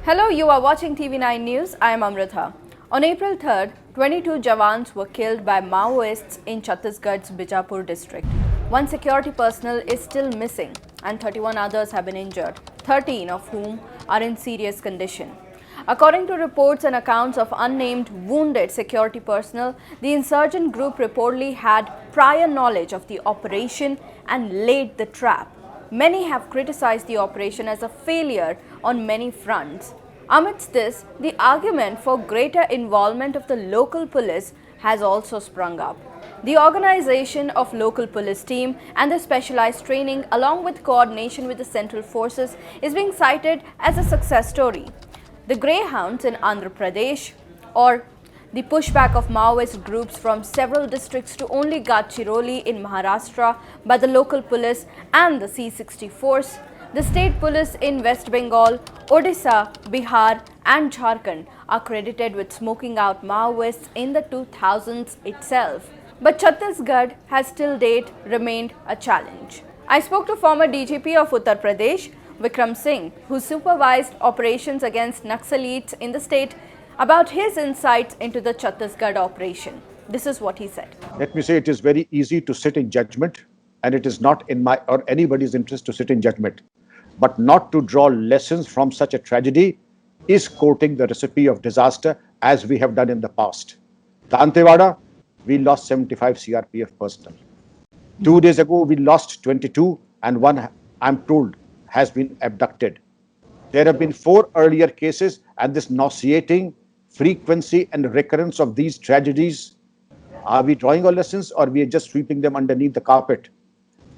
Hello, you are watching TV9 News. I am Amrita. On April 3rd, 22 Jawans were killed by Maoists in Chhattisgarh's Bijapur district. One security personnel is still missing and 31 others have been injured, 13 of whom are in serious condition. According to reports and accounts of unnamed wounded security personnel, the insurgent group reportedly had prior knowledge of the operation and laid the trap. Many have criticized the operation as a failure on many fronts. Amidst this, the argument for greater involvement of the local police has also sprung up. The organization of local police team and the specialized training along with coordination with the central forces is being cited as a success story. The Greyhounds in Andhra Pradesh, or the pushback of Maoist groups from several districts to only Gadchiroli in Maharashtra by the local police and the C-60 force, the state police in West Bengal, Odisha, Bihar and Jharkhand are credited with smoking out Maoists in the 2000s itself. But Chhattisgarh has till date remained a challenge. I spoke to former DGP of Uttar Pradesh, Vikram Singh, who supervised operations against Naxalites in the state, about his insights into the Chhattisgarh operation. This is what he said. Let me say it is very easy to sit in judgment, and it is not in my or anybody's interest to sit in judgment. But not to draw lessons from such a tragedy is quoting the recipe of disaster as we have done in the past. Dantewada, we lost 75 CRPF personnel. 2 days ago, we lost 22 and one, I'm told, has been abducted. There have been 4 earlier cases, and this nauseating frequency and recurrence of these tragedies, are we drawing our lessons or we are just sweeping them underneath the carpet?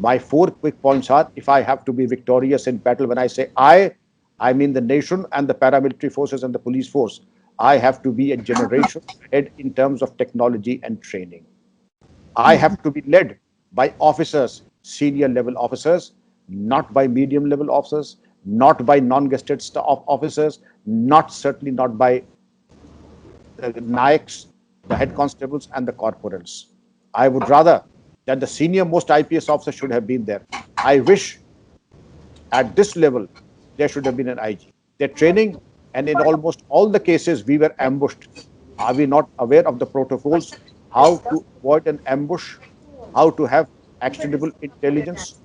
My 4 quick points are, if I have to be victorious in battle, when I say I mean the nation and the paramilitary forces and the police force. I have to be a generation ahead in terms of technology and training. I have to be led by officers, senior level officers, not by medium level officers, not by non-gazetted staff officers, certainly not by the Nayaks, the head constables and the corporals. I would rather that the senior most IPS officer should have been there. I wish at this level there should have been an IG. Their training, and in almost all the cases we were ambushed. Are we not aware of the protocols, how to avoid an ambush, how to have actionable intelligence?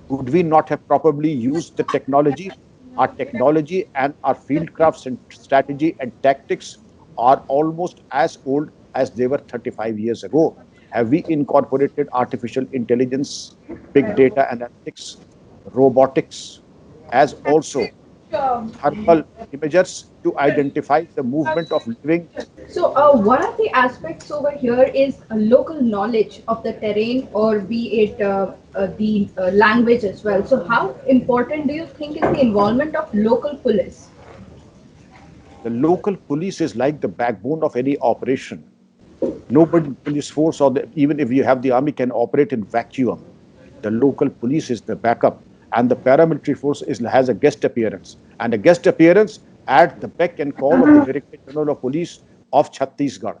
Could we not have probably used the technology? Our technology and our field crafts and strategy and tactics are almost as old as they were 35 years ago. Have we incorporated artificial intelligence, big data analytics, robotics, as also thermal imagers to identify the movement of living? So one of the aspects over here is a local knowledge of the terrain, or be it the language as well. So how important do you think is the involvement of local police? The local police is like the backbone of any operation. Nobody, police force or even if you have the army, can operate in vacuum. The local police is the backup, and the paramilitary force has a guest appearance, and a guest appearance at the beck and call of the Director General of Police of Chhattisgarh.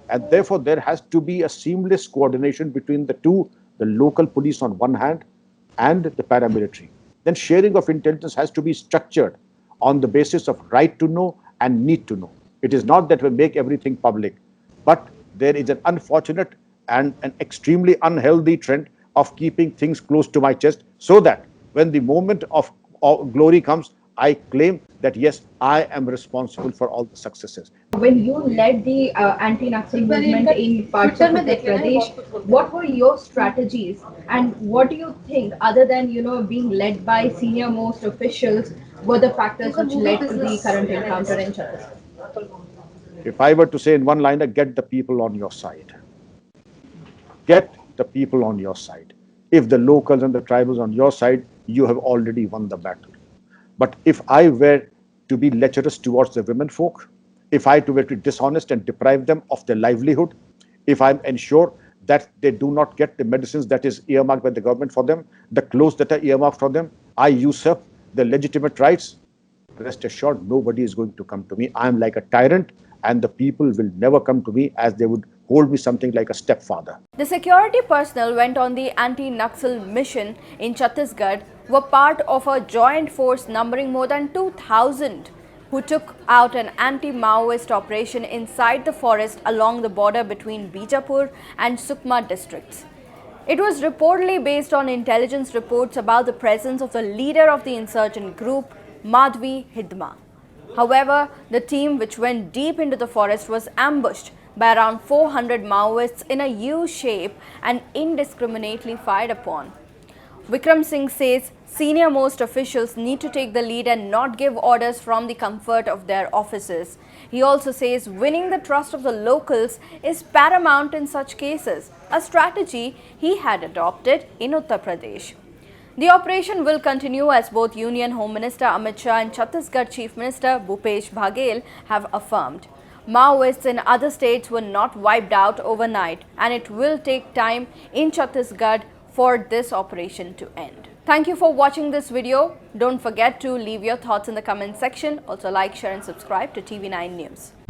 And therefore, there has to be a seamless coordination between the two, the local police on one hand and the paramilitary. Then sharing of intelligence has to be structured on the basis of right to know and need to know. It is not that we make everything public, but there is an unfortunate and an extremely unhealthy trend of keeping things close to my chest, so that when the moment of glory comes, I claim that yes, I am responsible for all the successes. When you led the anti-Naxal movement in parts of Uttar Pradesh, what were your strategies, and what do you think, other than being led by senior most officials, were the factors which led to the current encounter in Chhattisgarh? If I were to say in one liner, get the people on your side. Get the people on your side. If the locals and the tribals on your side, you have already won the battle. But if I were to be lecherous towards the women folk, if I were to be dishonest and deprive them of their livelihood, if I ensure that they do not get the medicines that is earmarked by the government for them, the clothes that are earmarked for them, I usurp their legitimate rights, rest assured nobody is going to come to me. I am like a tyrant, and the people will never come to me, as they would hold me something like a stepfather. The security personnel went on the anti-Naxal mission in Chhattisgarh were part of a joint force numbering more than 2,000 who took out an anti-Maoist operation inside the forest along the border between Bijapur and Sukma districts. It was reportedly based on intelligence reports about the presence of the leader of the insurgent group, Madhvi Hidma. However, the team, which went deep into the forest, was ambushed by around 400 Maoists in a U shape and indiscriminately fired upon. Vikram Singh says senior most officials need to take the lead and not give orders from the comfort of their offices. He also says winning the trust of the locals is paramount in such cases, a strategy he had adopted in Uttar Pradesh. The operation will continue as both Union Home Minister Amit Shah and Chhattisgarh Chief Minister Bhupesh Baghel have affirmed. Maoists in other states were not wiped out overnight, and it will take time in Chhattisgarh for this operation to end. Thank you for watching this video. Don't forget to leave your thoughts in the comment section. Also like, share and subscribe to TV9 News.